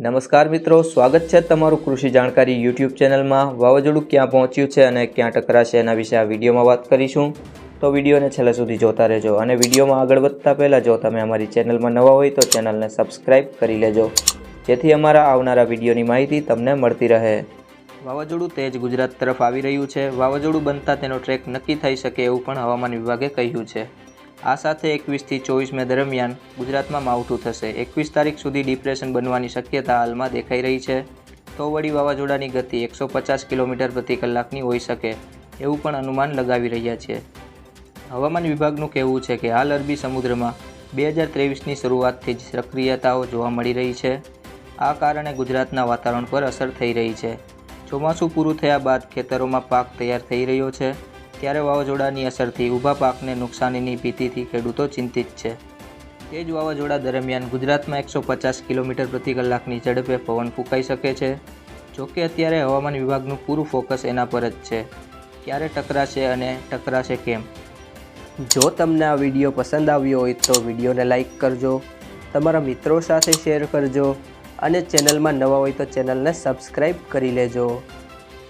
નમસ્કાર મિત્રો, સ્વાગત છે તમારું કૃષિ જાણકારી યુટ્યુબ ચેનલમાં। વાવાઝોડું ક્યાં પહોંચ્યું છે અને ક્યાં ટકરાશે એના વિશે આ વિડીયોમાં વાત કરીશું, તો વિડીયોને છેલ્લે સુધી જોતા રહેજો। અને વિડીયોમાં આગળ વધતા પહેલાં જો તમે અમારી ચેનલમાં નવા હોય તો ચેનલને સબસ્ક્રાઈબ કરી લેજો, જેથી અમારા આવનારા વિડીયોની માહિતી તમને મળતી રહે। વાવાઝોડું તેજ ગુજરાત તરફ આવી રહ્યું છે। વાવાઝોડું બનતા તેનો ટ્રેક નક્કી થઈ શકે એવું પણ હવામાન વિભાગે કહ્યું છે। આ સાથે 21 થી 24 મે દરમિયાન ગુજરાતમાં માવઠું થશે। 21 તારીખ સુધી ડિપ્રેશન બનવાની શક્યતા હાલમાં દેખાઈ રહી છે। તો વળી વાવાઝોડાની ગતિ 150 કિલોમીટર પ્રતિ કલાકની હોઈ શકે એવું પણ અનુમાન લગાવી રહ્યા છે। હવામાન વિભાગનું કહેવું છે કે હાલ અરબી સમુદ્રમાં 2023ની શરૂઆતથી જ સક્રિયતાઓ જોવા મળી રહી છે। આ કારણે ગુજરાતના વાતાવરણ પર અસર થઈ રહી છે। ચોમાસું પૂરું થયા બાદ ખેતરોમાં પાક તૈયાર થઈ રહ્યો છે, ત્યારે વાવાઝોડાની અસરથી ઊભા પાકને નુકસાનીની ભીતિથી ખેડૂતો ચિંતિત છે। તે જ વાવાઝોડા દરમિયાન ગુજરાતમાં 150 કિલોમીટર પ્રતિ કલાકની ઝડપે પવન ફૂંકાઈ શકે છે। જોકે અત્યારે હવામાન વિભાગનું પૂરું ફોકસ એના પર જ છે, ક્યારે ટકરાશે અને ટકરાશે કેમ। જો તમને આ વિડીયો પસંદ આવ્યો હોય તો વિડીયોને લાઈક કરજો, તમારા મિત્રો સાથે શેર કરજો અને ચેનલમાં નવા હોય તો ચેનલને સબસ્ક્રાઈબ કરી લેજો।